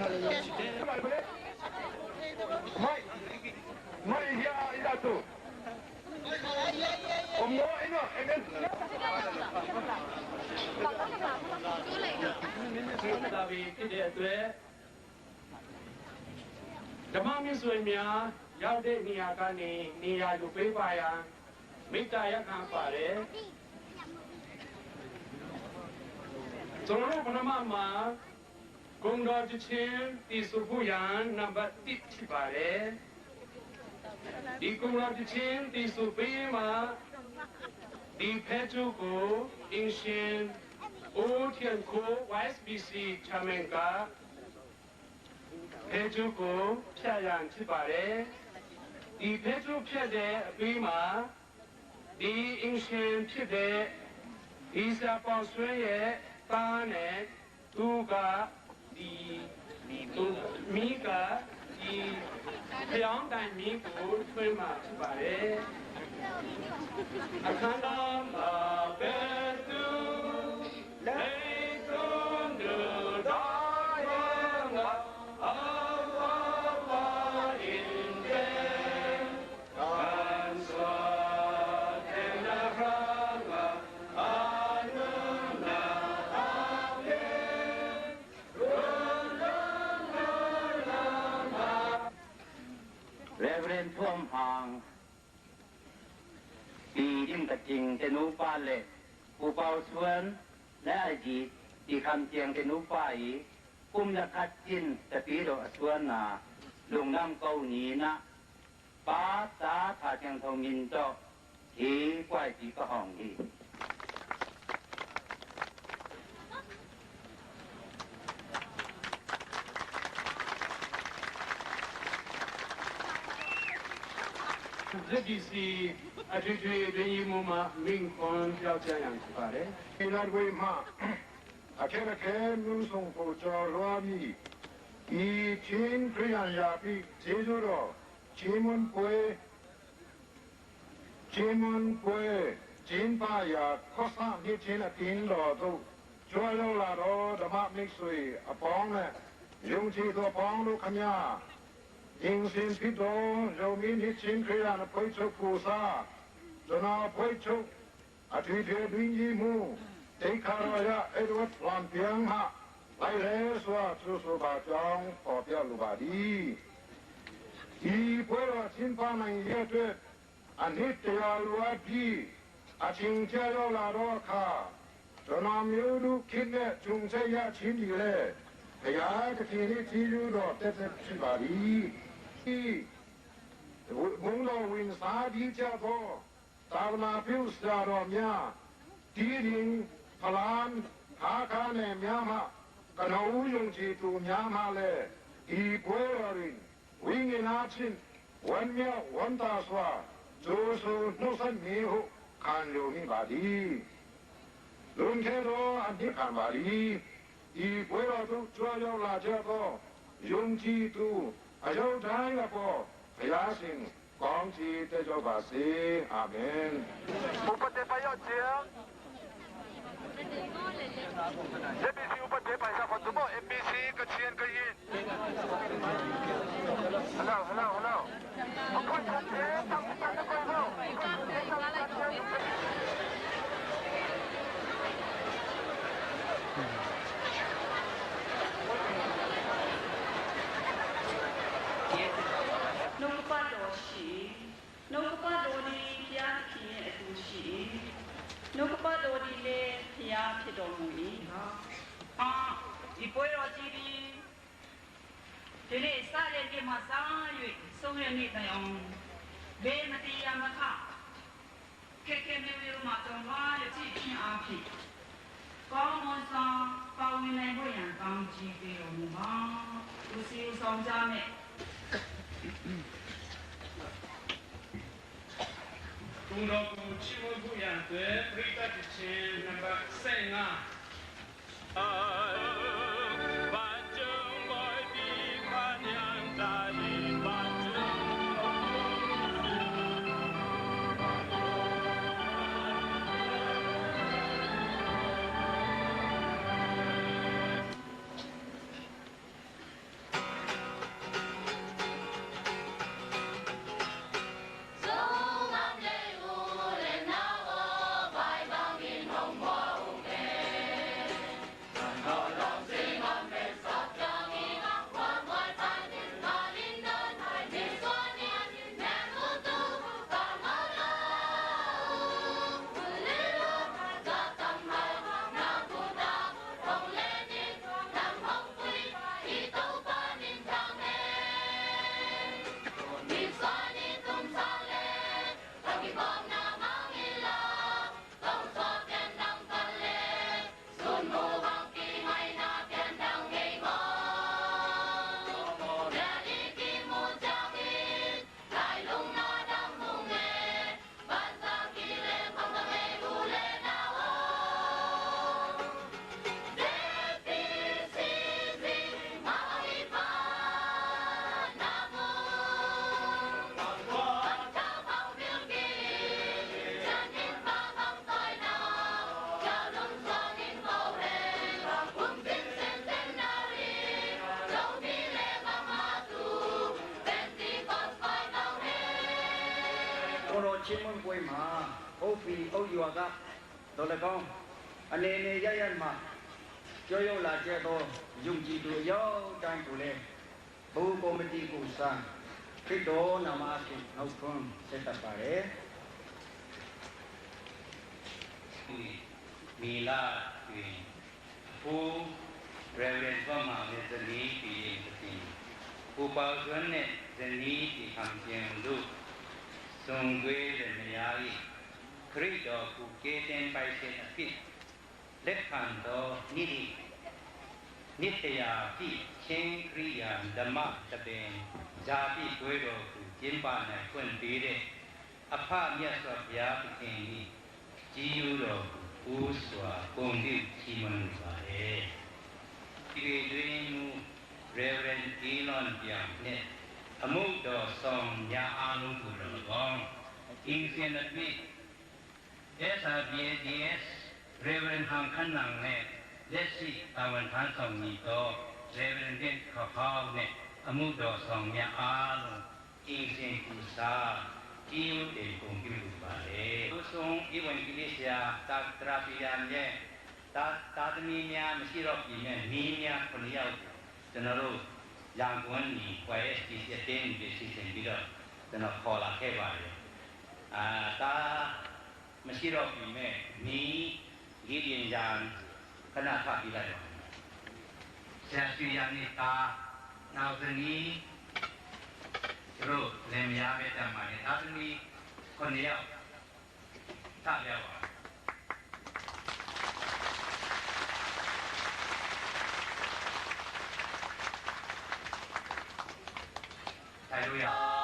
ဓမ္မမစ္ဆွေများရောက်တဲ့နေရာကနေနေရာယူပေးပါရန်မေတ္တာရပ်ခံပါတယ်ကျွန်တော်တို့ဘုရားမှာဂုဏ်တော်ချင်းတည်ဆဖို့ရန်နံပါတ်1ဖြစ်ပါတယ်ဒီဂုဏ်တော်ချင်းတည်ဆပေးမှာဒီဖဲကျုပ်ကိုအင်ရှင်အိုထန်ကို YSBC ချမန်ကဖဲကျုပ်ကိုဖြတ်ရန်ဖြစ်ပါတယ်ဒီဖဲကျုပ်ဖြတ်တဲ့အပြီးမှာဒီအင်ရှင်ဖြစ်တဲ့ဒီစာပေါဆွဲရဲ့သားနဲ့သူကဒီမိကဒီပြောင်းတိုင်မိကိုထွေးမှာဖြစ်ပါတယ်အခမ်းတော်မှာပဲသူလေသွန်တို့တော်ရဲ့ငါท่วมหางปียิ่งกระจิงเตนูป้าเล่ผู้เป่าชวนและอดีตที่คำเจียงเตนูป้าอีกุ้มจะคัดจินแต่ปีดอกชวนนาลงน้ำเกาหนีนะป้าตาถาเจียงทองมินเจ้าทีกว้ายทีก็ห้องทีZBC အထွေထွေတွင်မှုမှာမင်းခွန်ပြောက်ကြရန်ဖြစ်ပါတယ်။ဒီနောက်ဝေးမှာအခက်အခဲမျိုးစုံကိုကြော်လွှားပြီးဒီချင်းခရိယန်ရာပြီးခြေစွတော်ခြေမွန်ပွဲချင်းပါရာခောဆာနေချင်းအတင်းတော်တို့ကျွမ်းလုံးလာတော့ဓမ္မမိတ်ဆွေအပေါင်းနဲ့ယုံကြည်သောပေါင်းတို့ခမညာ因心批动，人民的亲可让的配出菩萨，就那配出啊，推推对一幕，得看了呀，一路乱变哈，来来说就是把讲发表了吧的，一回了新法门也对，啊，你得要路啊的，啊，亲家要拉到卡，就那没有路看的，从这呀亲的嘞。哎呀，这天气气热了，这去哪里？蒙老问啥地家多？大那表示啊，罗面地灵普兰卡卡呢面嘛，跟那无用去做面嘛嘞，一过了人，为你拿钱，问面问大说，就是弄成迷糊，看流明白的，轮开多俺你看吧的。一过了都主要拉家多，用几度，还有这个不，不要信，光起这就把事，阿门。Upatepa要讲，MBC Upatepa 下好怎么 MBC 个钱个银 ，Hello，我快点钱，当不当的贵妇。နှုတ်ပတ်တော်ရှိနှုတ်ပတ်တော်ဒီဘုရားခင်ရဲ့အတူရှိနှုတ်ပတ်တော်ဒီလည်းဘုရားဖြစ်တော်မူ၏ဒီပွဲတော်ကြီးဒီနေ့စတဲ့နေ့မှာစား၍ဆုံးရနေ့တိုင်အောင်ဘေးမတရားမခခက်ခဲမျိုးမျိုးမှာတုံ့သွားရကြည့်ခြင်းအားဖြင့်ကောင်းမွန်စွာပါဝင်နိုင်ဖို့ရန်ကောင်းချီးပေးတော်မူပါသူစီဆောင်ကြမယ်ကုံတော်ကိုချီးမွမ်းဖို့ရန်အတွက်ပရိသတ်ချင်းနံပါတ်15က ชิมอนป่วยมาโอฟีโอยัวกะตัวละก้องอันนี้เนี่ยยันมาเจ้าโยลาเจ้าโตยุ่งจีดูย่อใจกูเลยบูโกมิตีกูสังคิดโดนามาคิดเอาคนเสร็จไปเลยมีลาคือผู้เรียนว่ามาเป็นสนีปีเองสิผู้เป่าส่วนเนี่ยสนีที่ทำเพียงลูกทรงเวรเมียอีคริสต์ผู้เกเตนไปเสนพิษเล็กขันโตนิตยาที่เชิงคริยานธรรมะจะเป็นจาพิด้วยโลกุจิมปาในคนปีเดอภาเมียสวบยาพิเศษจียูโลกุสวาคงที่ชีมันไปที่ด้วยมูเรเวนอีลอนเปียงเนี่ยอมุดอสองยาอาลุกุระกองอิงเซนต์มีSRBADS เรเวนฮังขันนังเนี่ยเลสิตาวันทันสองมีโตเรเวนเดนข้าวเนี่ยอมุดอสองยาอาลุอิงเซนกุสาจีอุเตคงกิรุบาเลทุสงอีวันกิลิเซียตักตราปิยามเนี่ยตาตมีเนียไม่ใช่รอบปีเนี่ยมีเนียคนเดียวจะนรู้ยังคนนี้ไว้ที่จะเต้นเป็นสิ่งที่เราจะนขอละแค่ว่าเลยตาไม่ใช่รอบปีเนี่ยมีกิริยาขนาดท่าปีไรเสียชีวิตนี่ตาหนาวตรงนี้รู้เรียนยาไม่จำมาเนี่ยตาตรงนี้คนเดียวท่าเดียวใช่รู้ยัง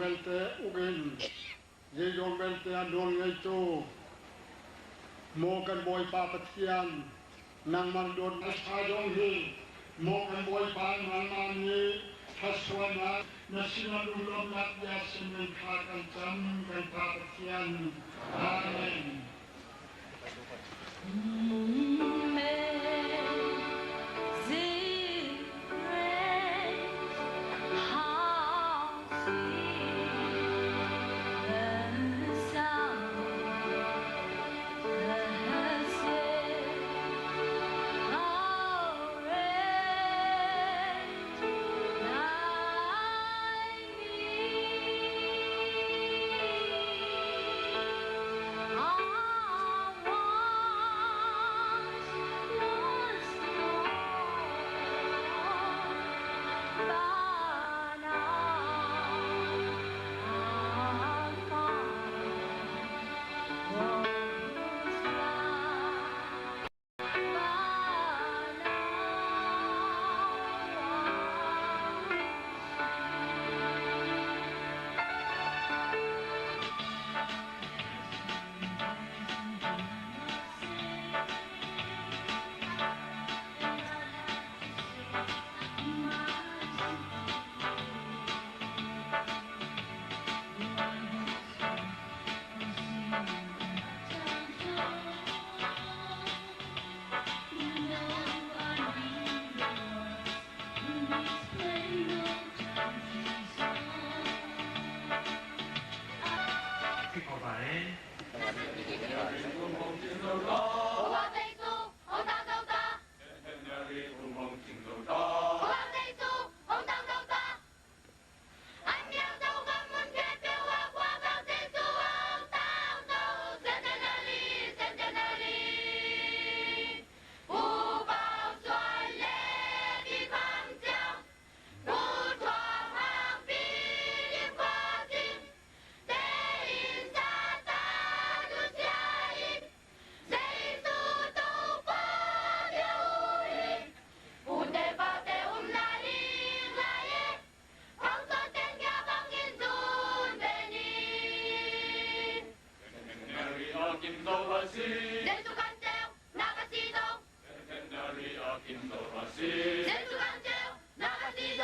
Melte Ugin, Yegong Melte Andong Ngaito, Mokan Boy Papatian, Nang Mandon Ashadong Hi, Mokan Boy Pan Manani, Haswana, National Ulom Nat Yasin and Pakan Chan and Papatian. Amen. 金斗罗西。先出港九，那个地走。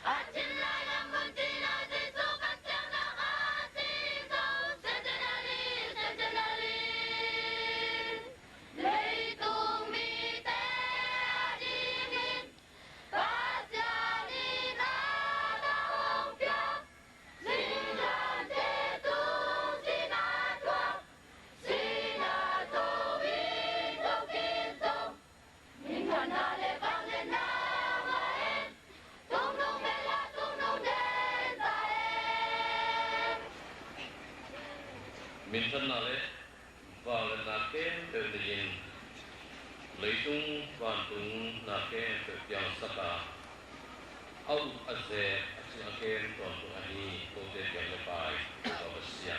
啊，进来两分地那地走，港九那个地走，在哪里？在哪里？雷东米的地名，大家你拿到票，新人的东西拿着，西拿走民走民走，民看那里放在那么远，东东没啦东东的在。民生那里，话了那天对的人，雷中万东那天对表啥个，奥阿些阿些阿天当中阿尼都在表了白，到了西安，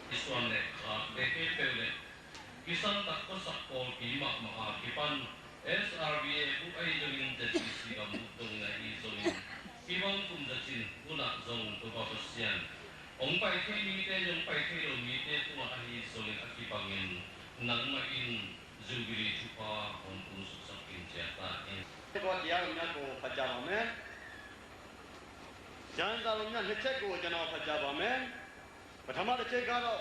一双呢啊，那天对的，一双大个十个比嘛嘛啊，一般 SRBA 不爱就领着机器个木东的一种，一般工作进不拿种都到了西安。ông bay thế mi thế ông bay thế rồi mi thế tu mà anh số lượng anh chỉ bằng in nắng mà in jubilee chupa ông cũng sắp sắp in chết ta in. Cái đó thì anh nhớ cô phải trả bằng mấy. Chẳng sao anh nhớ chết cô cho nó phải trả bằng mấy. Và thằng nào chết cả đó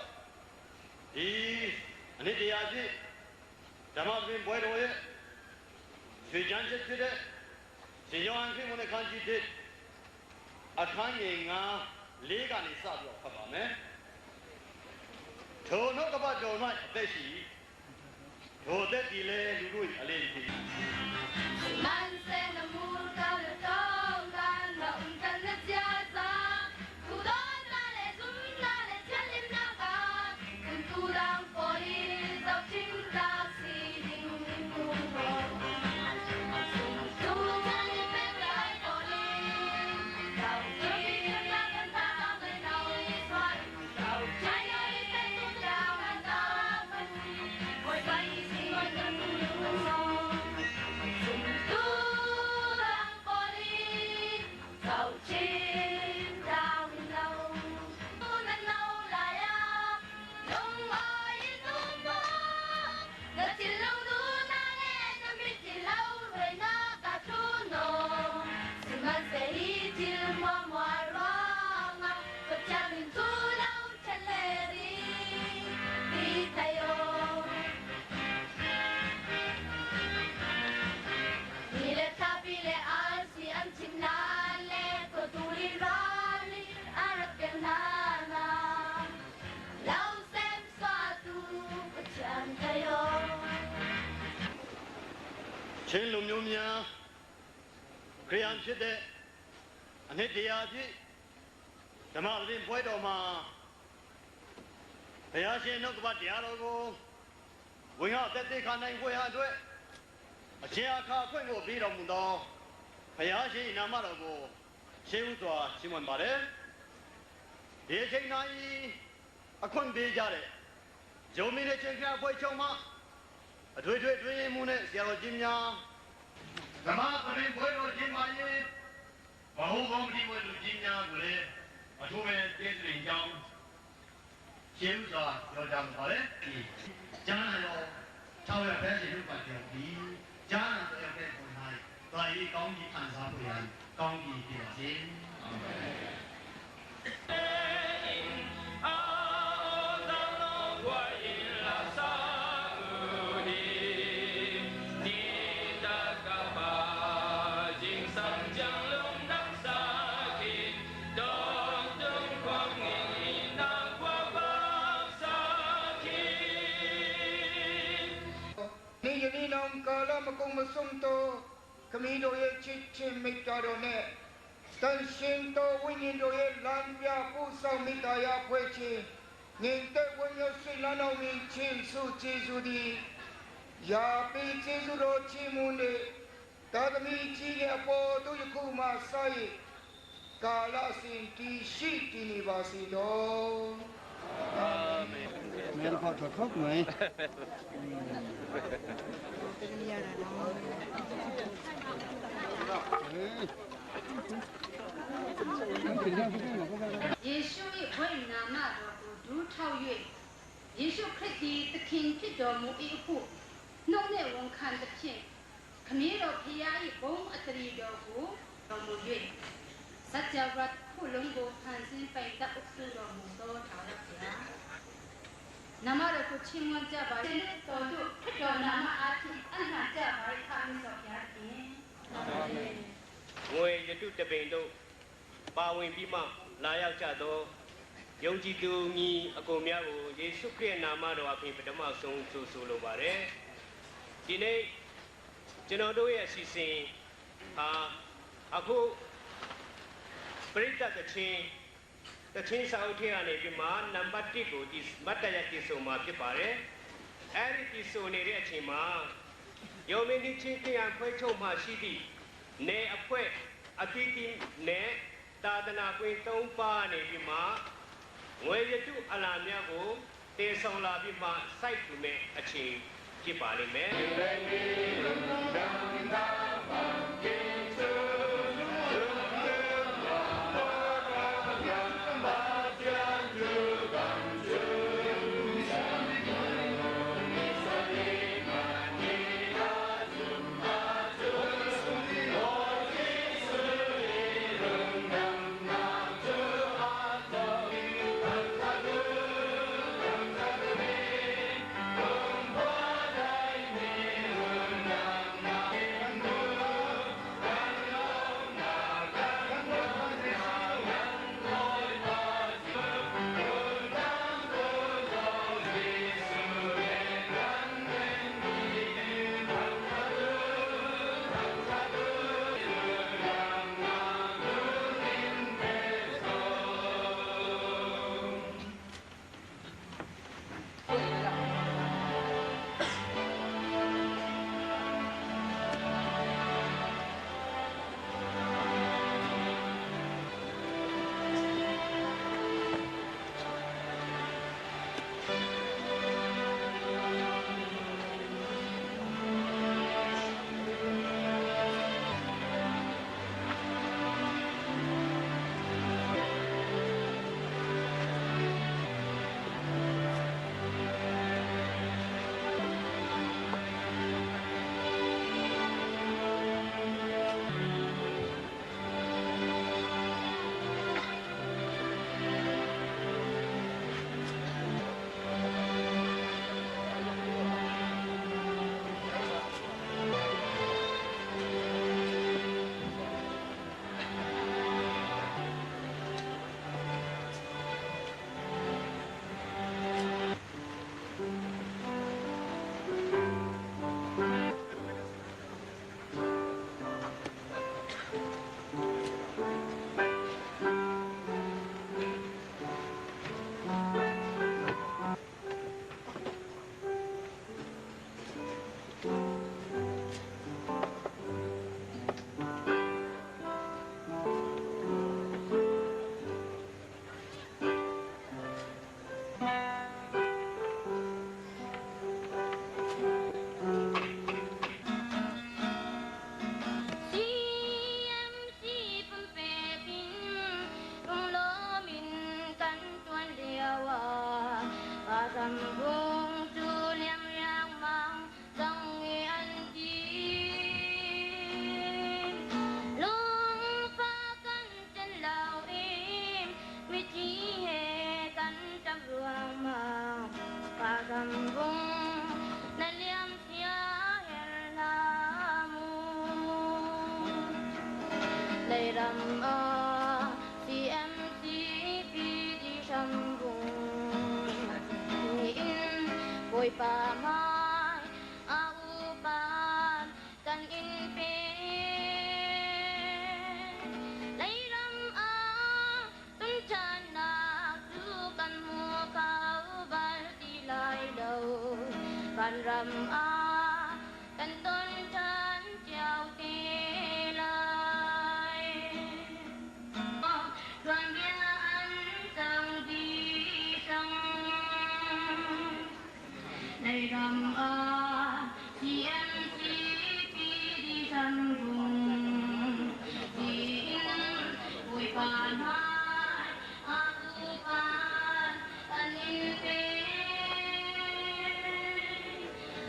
thì anh ấy đi à chứ. Thằng nào bị bói rồi, suy chẳng chết chết đấy. Chỉ do anh khi muốn khăn chi chết, à khăn gì ngà. လေးကနေစပြီးတော့ဖတ်ပါမယ်ထိုနှုတ်ကပတ်တော်၌အသက်ရှိထိုအသက်ဒီလေလူတို့အလေးဖြစ် Man se namurka le tongan la unkan le jasa Kudon la le zunna le chalim na ka Kunturang pori tau cinta si ding kumho Tungan le pekai pori Tau kiri la kanta me nau iswai Tau chaya ite tunjangan taman Oi bai si ngon ngon ngon Turang pori tau cinta nau Tunan nau laya Nung ai tumbo Na tilaw dunane Na mitilaw Rui na katuno Siman sehi tilma maranga Kacalin tulaw chaleri Di tayo Bile tabile alsi antinale Koturi rali arakenana Lau sem suatu pecan kayo ချင်းလူမျိုးများခရိယန်ဖြစ်တဲ့အနှစ်တရာပြည့်ဓမ္မပဒိပွဲတော်မှာဘုရားရှင်နှုတ်ကပတ်တရားတော်ကိုဝင်ဟသက်သေခံနိုင်ဖွယ်ဟာအတွက်အရှင်အခါအခွင့်ကိုပေးတော်မူသောဘုရားရှင်နာမတော်ကိုရှေးဥစွာချီးမွမ်းပါတယ်ဒီအချိန်တိုင်းအခွင့်ပေးကြတဲ့ဂျုံမင်းနဲ့ချင်းခရဖွဲ့ချုံမှာအထွေထွေတွင်မှုနဲ့ဆရာတော်ကြီးများဓမ္မပရိဘွေတော်ကြီးပါရဲ့ဘဟုကောင်းတိဝေလူကြီးများကိုလည်းအထူးပဲကျေးဇူးတင်ကြောင်းရှင်းစွာပြောကြပါမယ်။ကျမ်းစာတော်6ရက်ပဲရှင်တို့ပါပြောပြီးကျမ်းစာတော်ရဲ့ပုံ၌တော်ဤကောင်းကြီးခံစားဖို့ရန်ကောင်းကြီးပြပါစေ။အာမင်။ นี่อย่างนี้น้องกาลมกงมาส่งโตขมีโดยชิดชิมมิตรโดเนตันชินโตวิญญโดยลันยาผู้สาวมิตรยาเพื่อชีนิเตวิญญาสิลานวิชินสุจิสุดียาปีจิสุโรชิมุนเดตาตมีจีเกอปอตุยคุมาไซกาลสินติชิตินิบาสิโดอาเมน Mẹ có thuật khóc mày. Giêsu với nam mà đủ thao yết Giêsu Christ the King ဖြစ်တော်မူ၏ဟု နှုတ်နဲ့ဝန်ခံသဖြင့်ခမည်းတော်ဖျား၏ဘုံအတရီတော်ကိုတော်မူ၍စัจ java ခုလုံးကိုဖန်ဆင်းပိုင်တအုပ်စုတော်မူသောထာဝရဘုရားနာမတော်ကိုချီးမွမ်းကြပါစေတော်တို့တော်နာမအားဖြင့်အနှံ့ကြပါ၏အာမင်တော်ဘုရားရှင်အာမင်ငွေရတုတပိန်တို့ပါဝင်ပြီးမှလာရောက်ကြသောယုံကြည်သူညီအကိုများကိုယေရှုခရစ်နာမတော်အပြင်ပထမဆုံးကြိုဆိုလိုပါတယ်ဒီနေ့ကျွန်တော်တို့ရဲ့အစီအစဉ်ဟာအခုပရိသတ်တချင်းစာအုပ်ထဲကနေပြီးမှနံပါတ်1ကိုဒီမတ်တရတိဆိုမှာဖြစ်ပါတယ်အဲဒီဒီဆိုနေတဲ့အချိန်မှာယောမင်းဒီချင်းခရံဖွဲ့ချုပ်မှရှိသည့်နေအဖွဲ့အတိတိနဲ့သာသနာ့ကွင်း3ပါးနေပြီးမှငွေရတုအလားများကိုတည်ဆောင်လာပြီးမှစိုက်ထူမဲ့အချိန်ဖြစ်ပါလိမ့်မယ်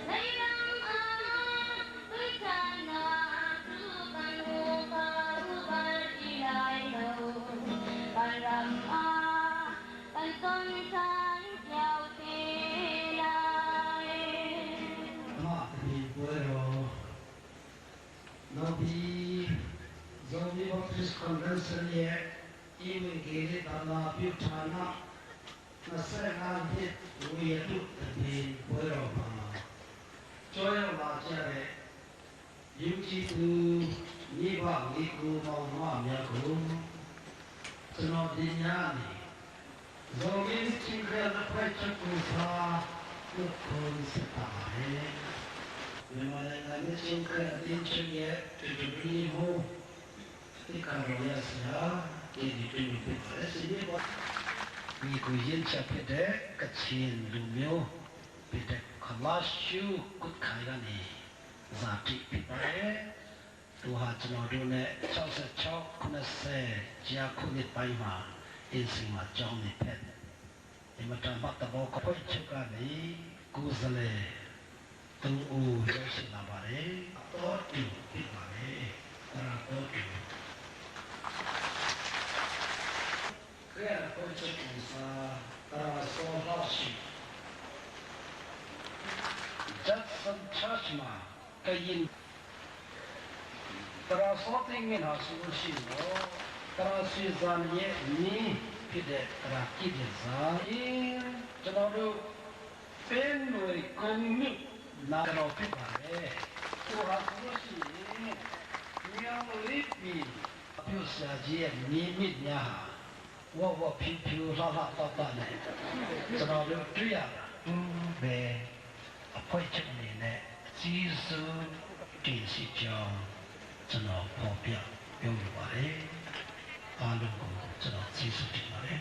Hey the Zombie Baptist Convention here, even Giri Dana Putana, Nasana hit, we took the Boyoma. Joy of Lajare, Yuki to Niba, Niku, Mama, Yaku, Sonodiani. Zombie Tinker, the Preacher Kusa, the Constantine. When I think attention yet to the really more, the Carolias, get it to me. We could yin chapter, Katsin, Lumio, Peter Kalashu, good Kairani, Zati Pipare, to Hatanodune, Chausa Chok, Kunase, Giacuni Paima, Insima Johnny Pet. Imatamata Boko Chukani, Guzale. Tu Yoshi Nabare, Totu, Pipare, Totu. Clear consciousness, so harsh. Jackson Chashma, Kayin. There are something in our solution, there are Susan yet, me, Pide, Rakidza, in Janadu, Fenway, Commit. Nagano Pipare, who has Roshi, Young Lippy, Pusa G and Nimid Yaha, what Pipu Rala Totane, so now the Tria, Be, a poison in it, season, Tinsi John, so now Popia, Yumare, Alugo, so now season Timare.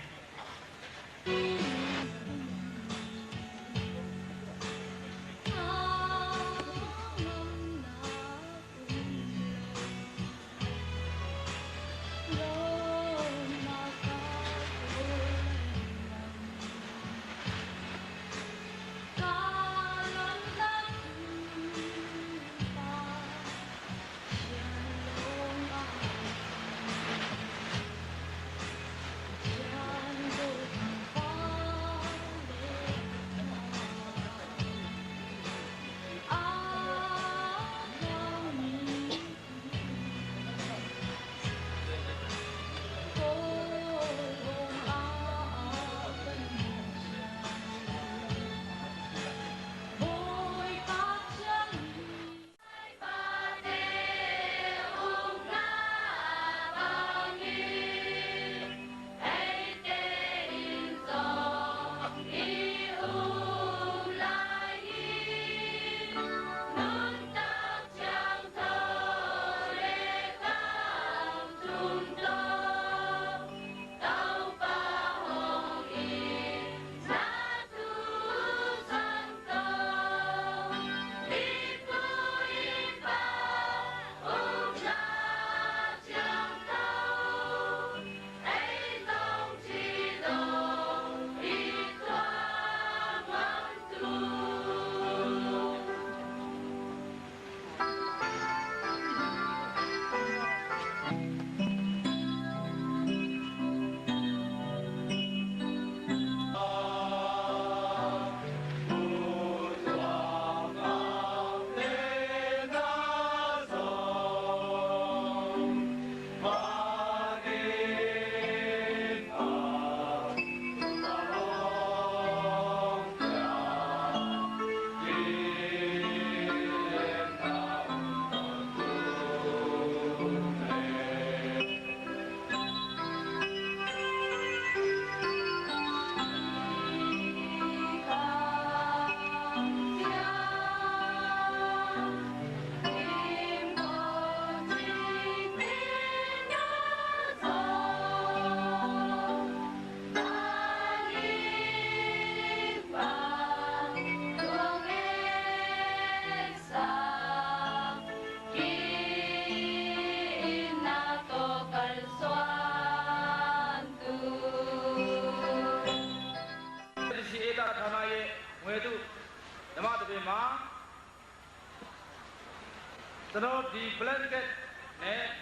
The blanket,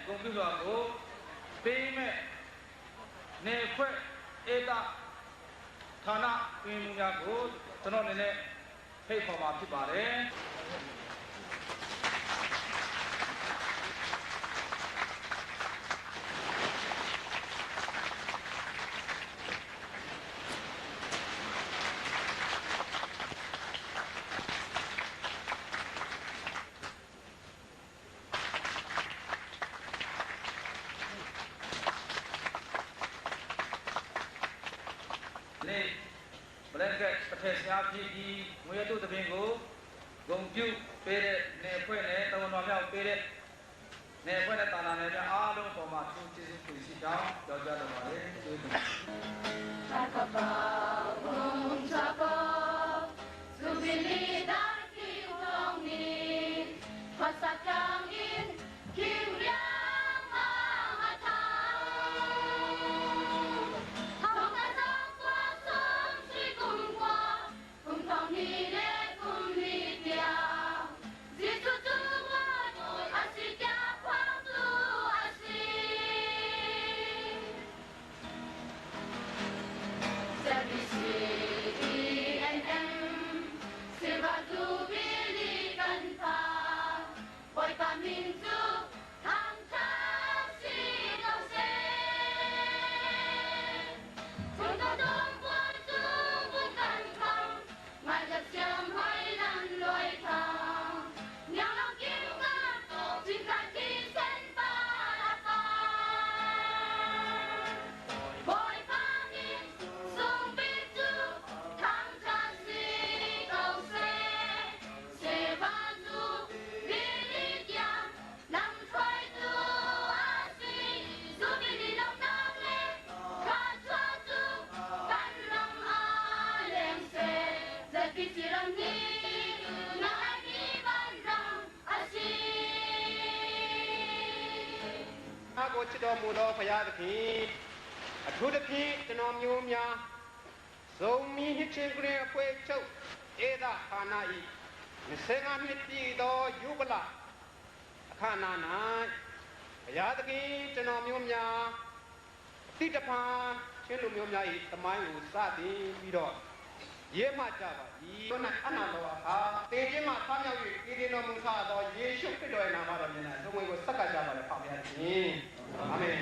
computer, payment, Eta, Tana, Yago, Tonone, pay for my people. က်ကတစ်ဖက်ရှားဖြစ်ပြီးငွေတုတပင်ကိုဂုံပြုတ်ပေးတဲ့နေဖွဲ့နဲ့တဝန်တော်မြောက်ပေးတဲ့နေဖွဲ့တဲ့တာနာနဲ့အားလုံးပေါ်မှာသူကျေးဇူးပြုရှိကြောင်းပြောကြတော်ပါလေကျေးဇူးတင်ချစ်တော်မူသောဘုရားသခင်အထူးသဖြင့်ကျွန်တော်မျိုးများဇုံမီနှစ်ချင်းကလေးအဖွဲ့ချုပ်ဧဒခါနာဤ25နှစ်ပြည့်သောယုဗလအခါနာ၌ဘုရားသခင်ကျွန်တော်မျိုးများအတိတဖန်ချင်းလူမျိုးများ၏သမိုင်းကိုစတင်ပြီးတော့ရေးမှကြပါ၏ဘုရားအနာတော်ဟာတေခြင်းမှာဆောင်းရောက်၍ပြည်တော်မူထားသောယေရှုခရစ်တော်ရဲ့နာမတော်မြင်တဲ့သုံးဝေကိုဆက်ကကြပါလေဖောက်ပြရခြင်းအာမင်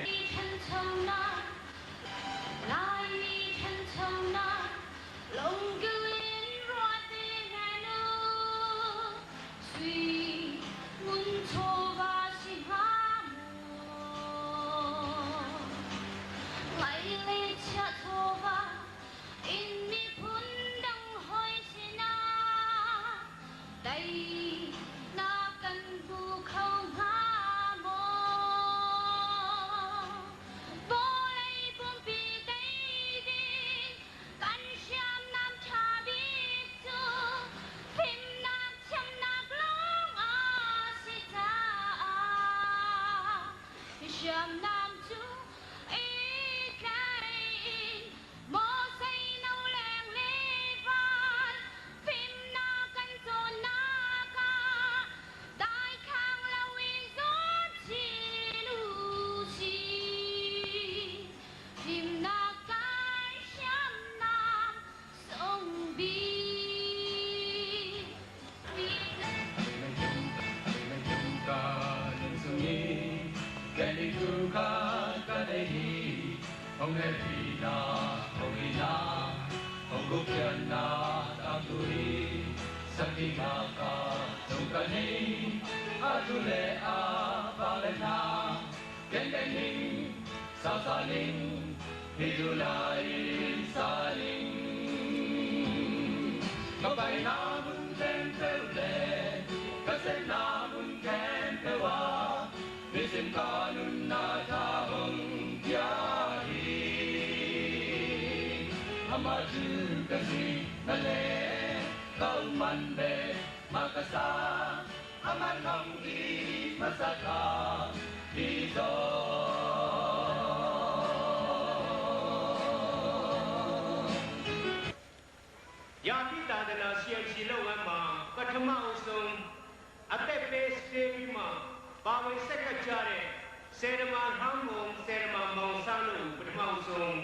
ယာတိတာဒနာရှိရှိလောက်ဝမ်းမှာပထမအဆုံးအသက်ပေးစေပြီးမှပါဝင်ဆက်ကကြတဲ့စေရမဟမ်းမုံစေရမမောင်ဆန်းတို့ပထမအဆုံး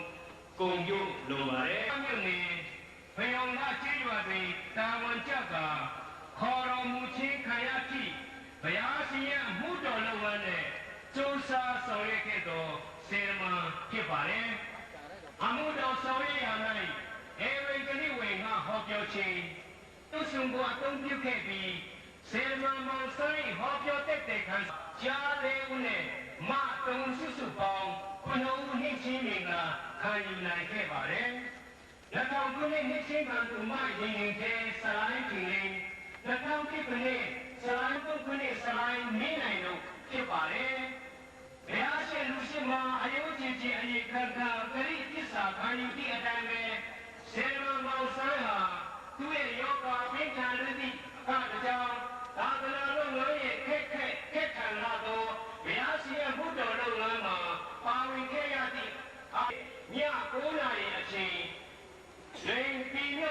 ဂုံပြုလိုပါတယ်။အဲ့ဒီဘယ်အောင်သားကျေးရွာတွင်တာဝန်ကျကခေါ်တော်မူခြင်းခံရသည့်ဘုရားရှင်ရဲ့အမှုတော်လုပ်ဝမ်းနဲ့ကျိုးစားဆောင်ရွက်ခဲ့သောစေရမဖြစ်ပါတယ်။အမှုတော်ဆောင်ရွက်ရ၌ဧဝံဂေလိဝေငါဟောပြောခြင်းသူဆောင်ကိုအသုံးပြုခဲ့ပြီးစေရမမောင်ဆိုင်ဟောပြောတဲ့ခံကြားလေးဦးနဲ့မတုံစုစုပေါင်း9ဦးနှိမ့်ချင်းတွေကခံယူနိုင်ခဲ့ပါတယ် และทางผู้เล่นให้เช่นกันถูกไม่ยิงเทสลายถึงเลงและทางที่ผู้เล่นสลายพวกผู้เล่นสลายไม่ไหนหนูที่ป่าเล่เบียร์เช่นลูกศิษย์มาอายุจีจีอายุขันขันกรีที่สาขาอยู่ที่อาจารย์เมย์เซลล์มาสายหาตัวเองยกการเป็นการฤดีข้าพเจ้าตาตาลงเลยแค่ขันลาโตเบียร์เสียพุทธลงเลยมาปาวิเคยาติเนี่ยกูน่าเอชิเลงปีโย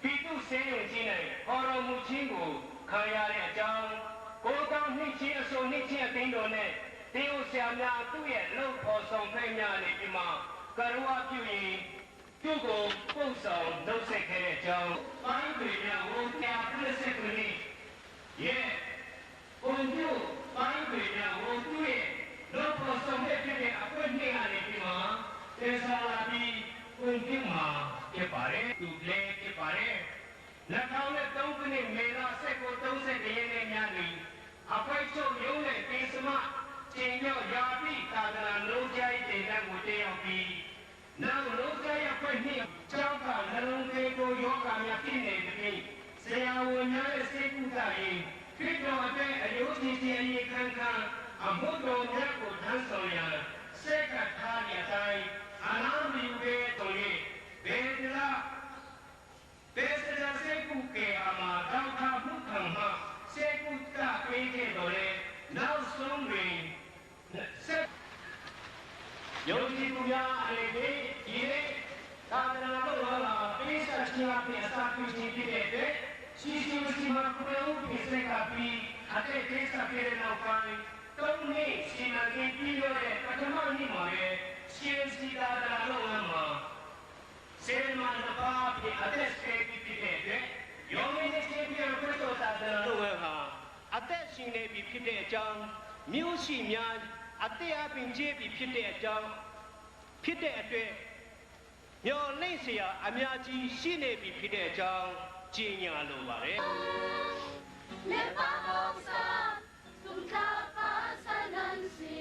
ปีตุเสียงจีนพอเรามุชิงกูขายอะไรจังကိုယ်ကောင်းနှိမ့်ချင်းအစုံနှိမ့်ချင်းအသိတော်နဲ့တေယုဆရာများသူ့ရဲ့လုံဖို့ဆောင်ဖိတ်များနေပြီးမှကရုဏာပြုရင်သူ့ကိုပုတ်ဆောင်နှုတ်ဆက်ခဲ့တဲ့အကြောင်းပိုင်းတွေများဟိုတရားပြည့်စုံနေရဲ့ဘုံပြုပိုင်းတွေများဟိုသူ့ရဲ့လုံဖို့ဆောင်ဖိတ်ဖြစ်တဲ့အပွင့်နဲ့ကနေပြီးမှတေစာလာပြီးဘုံပြုမှာဖြစ်ပါတယ်သူလည်းဖြစ်ပါတယ်2003ခုနှစ်မေလ1930ရက်နေ့ညနေအဖိုက်ချုပ်ရုံးနဲ့ပေစမကျင်းရောက်ရာပိသာသနာလုံးကျိုင်းတင်တဲ့ကိုတက်ရောက်ပြီးနောက်လုံးကျိုင်းအဖွဲ့နှင့်ကျောင်းကနှလုံးသွေးကိုယောဂများဖြစ်နေသည်ဆရာဝန်များရဲ့စိတ်ကူးတာရင်ခရစ်တော်အတွက်အယုဒ္ဓကြီးအရေးခံခံအမှုတော်များကိုထမ်းဆောင်ရန်စက်ကထားရတိုင်းအလားမီဝဲတော်ရဲ့ဘေဒလာဒေသနာစေကုကေအမှာတောက်ခါမှုခံမှာစေကုတပေးခဲ့တော်လေနောက်ဆုံးတွင်ဆက်ယုံကြည်သူများအနေနဲ့ဒီနေ့သာသနာတော်လာပေးဆက်ခြင်းအပြင်အစာပြုခြင်းဖြစ်တဲ့အတွက်ရှိရှိမရှိမှကိုယ်လုံးပြည့်စက်ကပြီးအတဲ့ဒေသပြည်တဲ့နောက်ပိုင်းသုံးနှစ်စီမံကိန်းပြီးရတဲ့ပထမနေ့မှာပဲရှင်းစီသာသနာတော်မှာစေမန်ဘာဖြစ်အသက်ရှင်ပြီးဖြစ်တဲ့အတွက်ယောဂီနဲ့ရှင်ပြဘုရားသာသနာတော်ဟာအသက်ရှင်နေပြီဖြစ်တဲ့အကြောင်းမြို့ရှိများအသက်အပင်ကျဲပြီဖြစ်တဲ့အကြောင်းဖြစ်တဲ့အတွက်မျော်လင့်เสียအများကြီးရှိနေပြီဖြစ်တဲ့အကြောင်းကြေညာလိုပါတယ်Le vamos a tunca pasanan si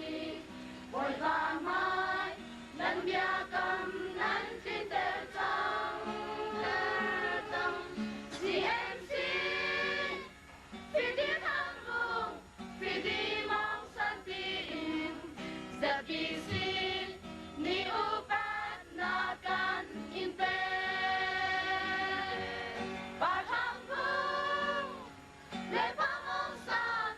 Boy ba mai lan bia kam nan tin ter tang CMC Phi đi thang vùng Phi đi mong san tin Zabi sin Ni upat na kan in pe Ba thang vùng Le vamos a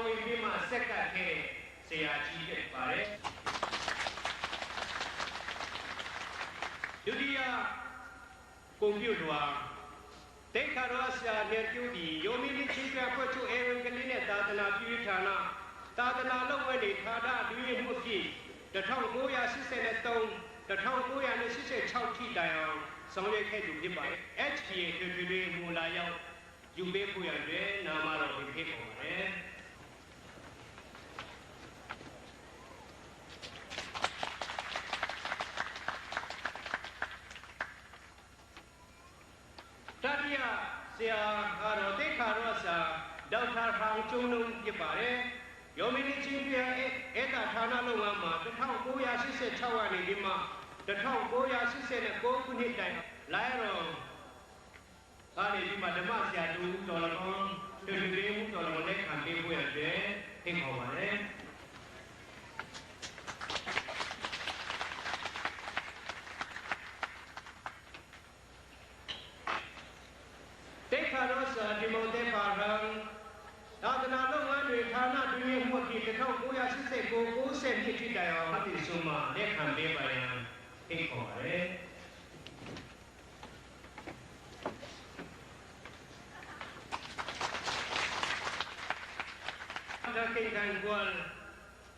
ဝင်ပြီးမှဆက်ကပ်ခဲ့ဆရာကြီးဖြစ်ပါတယ်ဒုတိယကွန်ပျူတာတေခါရောဆရာနဲ့ကျူဒီယိုမီလီချင်းပြဖွဲ့ချုပ်အေဝင်ကလေးနဲ့သာသနာပြုဌာနသာသနာလုပ်ဝဲနေဌာနဒူးမှုဖြစ်1983 1986ထိတိုင်အောင်ဆောင်ရွက်ခဲ့သူဖြစ်ပါတယ် HPA တွေမူလာရောက်ယူပေးဖို့ရတဲ့နာမတော်ကိုဖြစ်ပေါ်ပါတယ်တတိယဆရာကတော့တေခါရောဆရာဒေါက်တာထောင်ကျုံလုံးဖြစ်ပါတယ်ယောမီနီချင်းပြအဲ့ဒါဌာနလုပ်ငန်းမှာ1986ကနေဒီမှာ1989ခုနှစ်တိုင်လာရောအဲဒီဒီမှာဓမ္မဆရာတူတော်လကောတူတူလေးတော်လကောလက်ခံပေးဖို့ရတယ်သိခေါ်ပါတယ်တေခါရောဆရာဒီမိုတေပါရံသာသနာလုပ်ငန်းတွေဌာနတွင်မှုဖြစ်1989 90နှစ်ထိတိုင်အောင်အတိဆုံးမှာလက်ခံပေးပါရန်သိခေါ်ပါတယ်ဒါကိန်းကန်ကွာ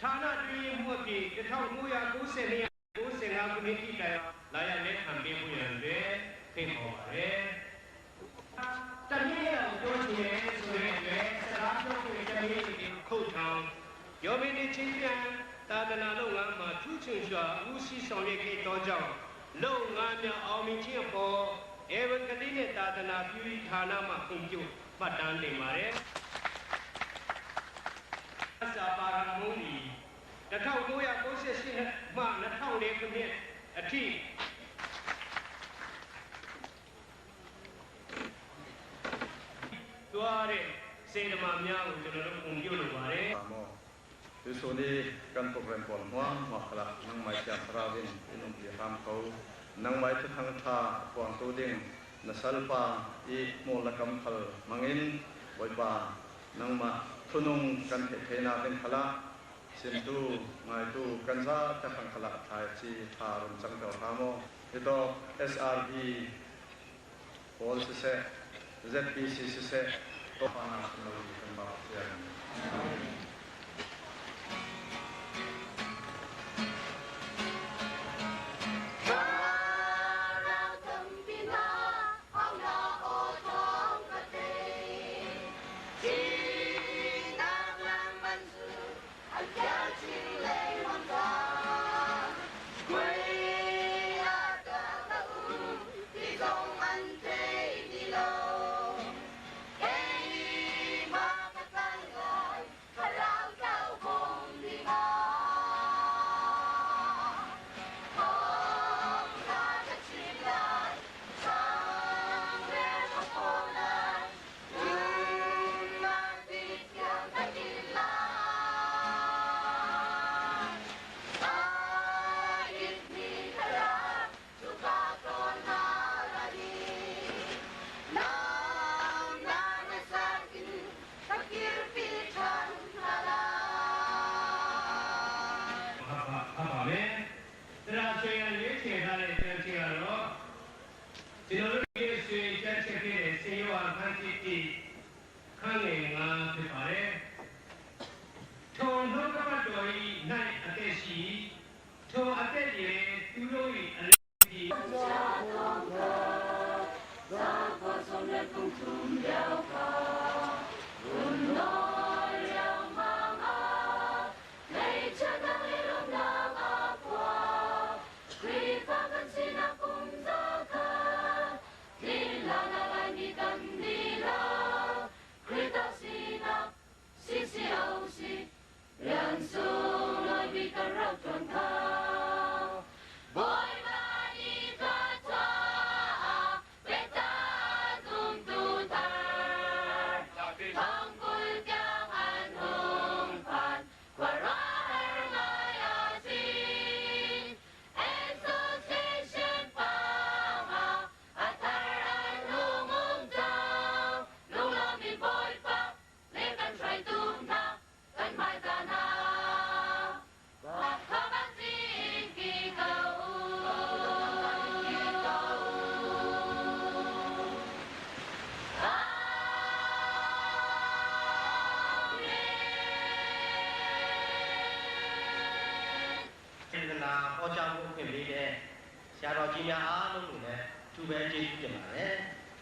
ဌာနတွင်မှုဖြစ်1990နှစ်95ခုနှစ်ထိတိုင်အောင်လာရလက်ခံပေးဖို့ရန်သိခေါ်ပါတယ်တနည်းအားပြောချင်တယ်ဆိုရင်စကားပြောဖို့တနည်းခုတ်ထောင်ယောမီနီချင်းပြန်သာသနာလုပ်ငန်းမှာထူးချွန်စွာဦးစီးဆောင်ရွက်ခဲ့သောကြောင့်လုပ်ငန်းများအောင်မြင်ခြင်းအပေါ်အေဝံဂေလိနဲ့သာသနာပြုဌာနမှခွင့်ပြုမှတ်တမ်းတင်ပါတယ်အစာပါရမုန်ဒီ1998မှ2004ခုနှစ်အထိသွားတဲ့စေတမာများကိုကျွန်တော်တို့ပုံပြလို့ပါတယ်ဒီဆိုနေကန်ပရိုဂရမ်ပေါ်မှာမခလာနံမိုက်ချာဖရာဝင်အင်းဒီဟမ်ကိုနံမိုက်ချထန်းသာပွန်တိုဒင်းနဆလပါဤမောလကမ်ခလမငင်းဝိပါနံမထုနုံကန်ထေနာเป็นခလာစင်တူငိုင်တူကန်စာတခန်ခလာထိုင်ချီဖာရုံစံတော်ဟာမောဒီတော့ SRB ပေါ်စစေ ZPC စတော့ပါနာစနိုဒီကံပါဆရာ人数来比较绕转他，boy man。ဟောကြားမှုအခွင့်အရေးတဲ့ဆရာတော်ကြီးများအားလုံးကိုလည်းသူပဲကျေးဇူးတင်ပါတယ်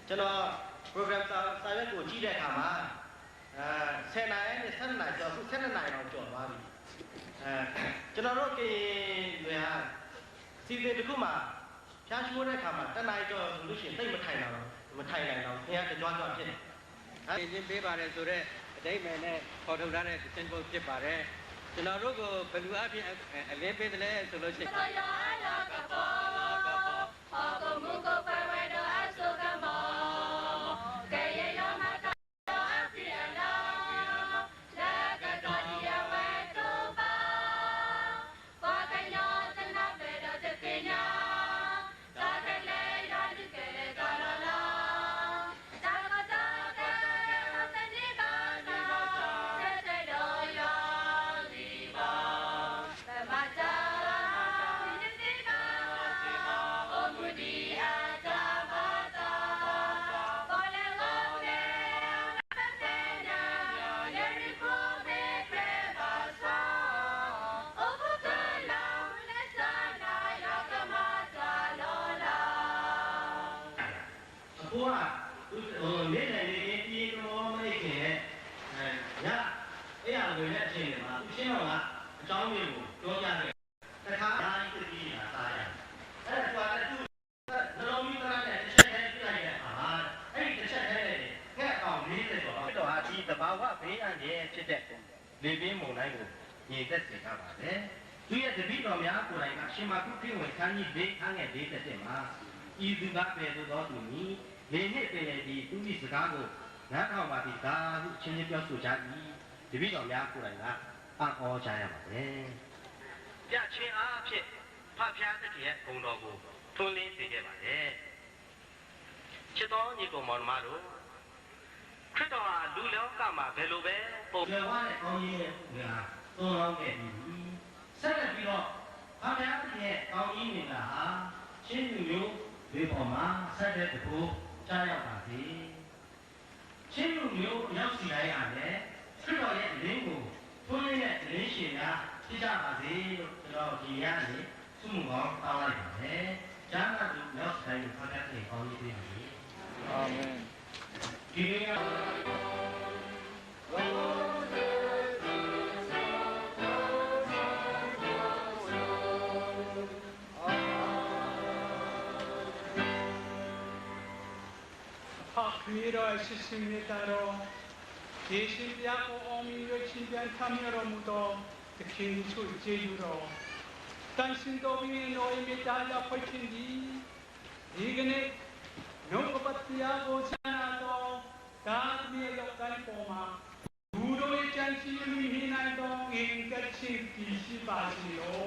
ကျွန်တော် program စာရွက်ကိုကြည့်တဲ့အခါမှာ10နာရီနဲ့12နာရီကျော်အခု12နာရီတော့ကျော်သွားပြီကျွန်တော်တို့ကတွေဟာစီစဉ်တစ်ခုမှာဖျားရှိုးတဲ့အခါမှာ10နာရီကျော်ဆိုလို့ရှိရင်သိမထိုင်နိုင်တော့ခင်ဗျားကြွားဖြစ်တယ်အရင်ပေးပါတယ်ဆိုတော့အတိတ်မဲ့နဲ့ခေါ်ထုတ်ထားတဲ့သင်္ဘောဖြစ်ပါတယ်ကျွန်တော်တို့ကိုဘယ်လိုအဖြစ်အလင်းပေးတယ်လဲဆိုလို့ရှိရင်လေပြင်းမုန်တိုင်းကိုညင်သက်စေကြပါတယ်။သူရဲ့တပည့်တော်များကိုယ်တိုင်ကရှင်မကုပြည့်ဝင်ခန်းကြီး၄ခန်းငယ်၄တက်မှာဤသူကပဲသို့တော်သူမီလေနှစ်ပင်လေဒီသူဤစကားကိုနားထောင်ပါသည်သာဟုချင်းချင်းပြောဆိုကြ၏တပည့်တော်များကိုယ်တိုင်ကအံ့ဩကြရပါတယ်။ပြချင်းအားဖြင့်ဖဖျားသခင်ရဲ့ဂုဏ်တော်ကိုထွန်းလင်းစေခဲ့ပါတယ်။ချစ်တော်ညီကောင်မောင်မတို့ခရစ်တော်ဟာလူလောကမှာဘယ်လိုပဲပုံပြဝတဲ့ကောင်းကြီးရဲ့ညာသွန်လောင်းခဲ့ပြီးဆက်လက်ပြီးတော့ဖဖျားသခင်ရဲ့ကောင်းကြီးနေတာဟာချင်းလူမျိုးတွေပေါ်မှာဆက်တဲ့တကူကြားရောက်ပါစေချင်းလူမျိုးရောက်စီတိုင်းရတယ်ခရစ်တော်ရဲ့လင်းကိုထွန်းလင်းတဲ့လင်းရှင်များဖြစ်ကြပါစေလို့ကျွန်တော်ဒီရနေဆုမကောင်းတောင်းလိုက်ပါတယ်။ကျမ်းစာသူရောက်စီတိုင်းကိုဖဖျားသခင်ကောင်းကြီးပေးပါစေ။အာမင်။ ခရီးတော်ရှိရှိမြတ်တော်ယေရှုပြားကိုအောင်မြင်ရချင်းပြန်ထမ်းရတော်မူသောသခင်ချို့ကျေးဇူးတော်တန်ရှင်တော်ဘီနိုမေတ္တာရဖွင့်ခြင်းဒီကနေ့နှုတ်ကပတ်တရားကိုဆန္ဒတော်ဒါမြေလောကပေါ်မှာဘူတော်ရဲ့ချမ်းရှိမိနေနိုင်တော်အင်ကချင်းတည်ရှိပါစေရော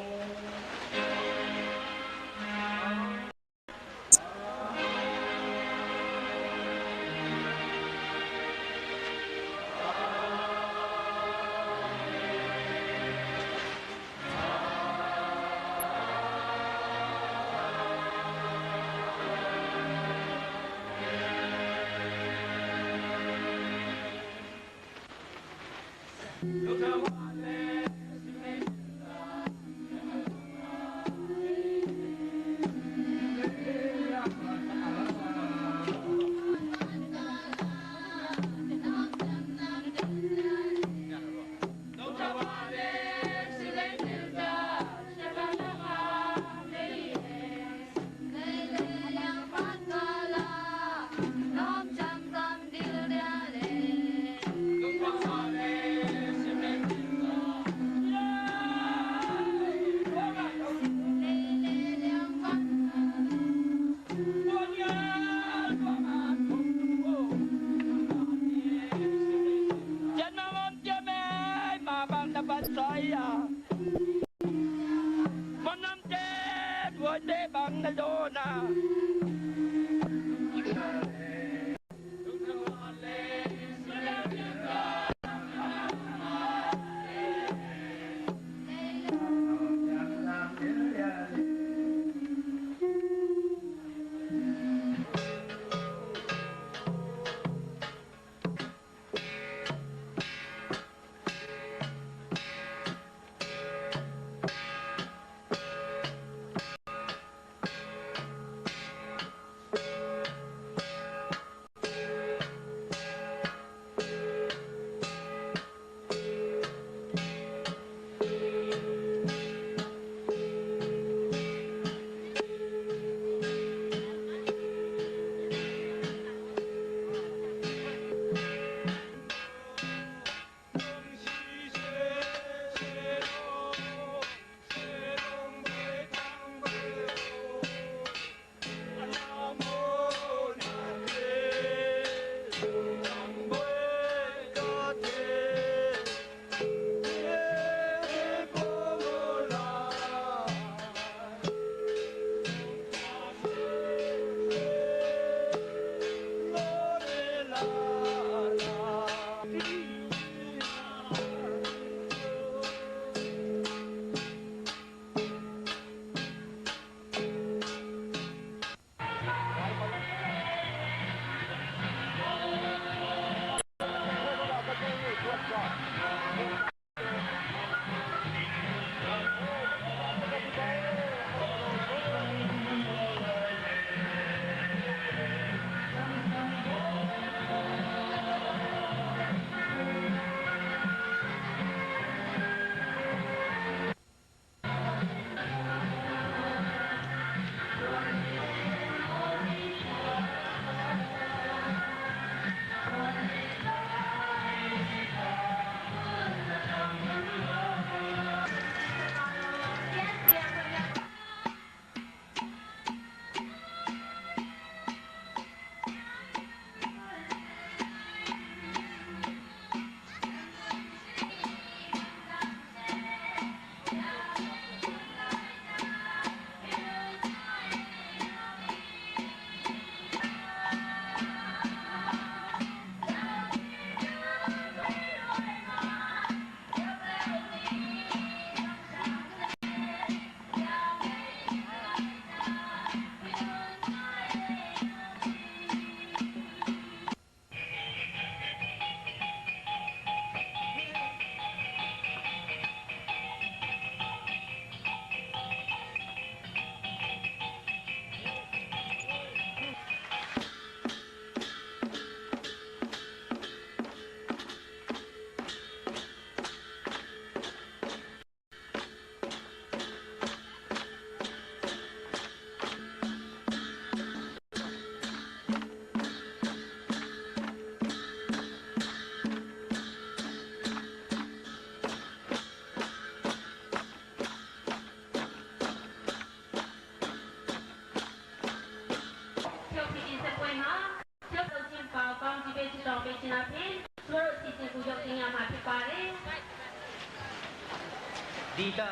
ဒီတာ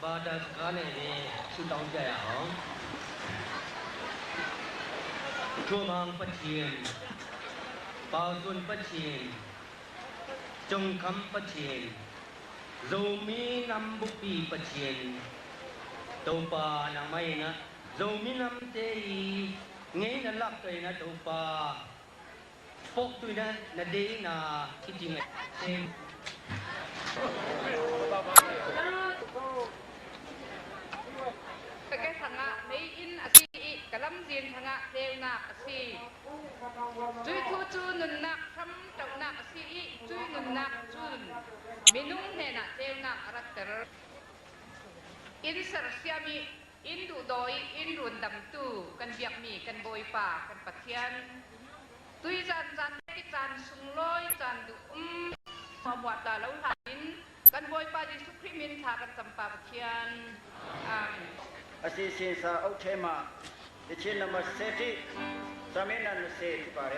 ဘာသာစကားနဲ့ဆူတောင်းကြရအောင်ထိုးမန်ပတ်ချင်းပေါစွန်ပတ်ချင်းจงคำปัจเจนโรมีนำบุปีปัจเจนตัวปานังไม่นะโรมีนำเตยเงี้ยนั่นลักตัวนะตัวปาปกตัวนะนาเดนะที่จริงเองแต่แกสังะในอินอาชีกะลำเรียนสังะเทวนาอาชีจุยทูจูนุนนักทำเจ้านักอาชีจุยนุนนักจูนมินุงเฮนะเทวนาอรัตเตอร์อินสร์เซียมีอินดูดอยอินรุนดำตูกันเบียกมีกันโบยป่ากันปัทเทียนตุยจันจันที่จันสุงลอยจันดูมาบวชตาแล้วหาอินกันโบยป่าดิสุคริมินทากันจำปาปัทเทียนอาศิสิสาอุเทมาดิชินนามาเซติสามินันเซติปาเร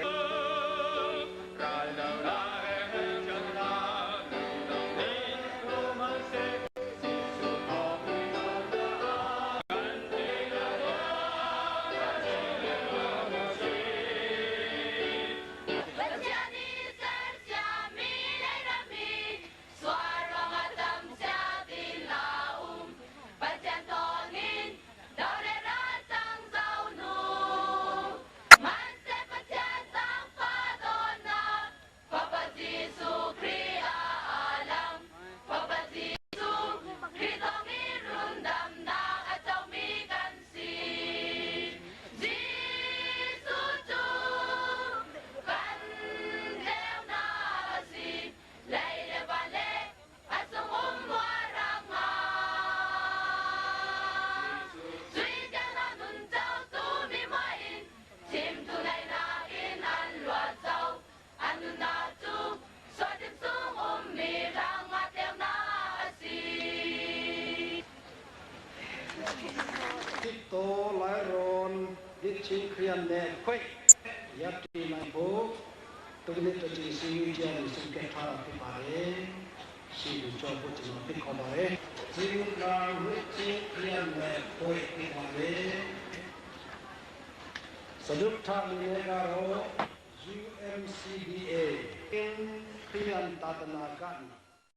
โตหลายรอนดิชิเครียนแน่ค่อยยัดที่นายโบตุกนิตจีสิงเจียนสิงเกทาพิบาเรสิงจอบุจิมาพิคอบาเรสิงกาวิจิเครียนแน่ค่อยพิบาเรสดุทางเนการโ UMCBA เป็นเครียนตาตนากัน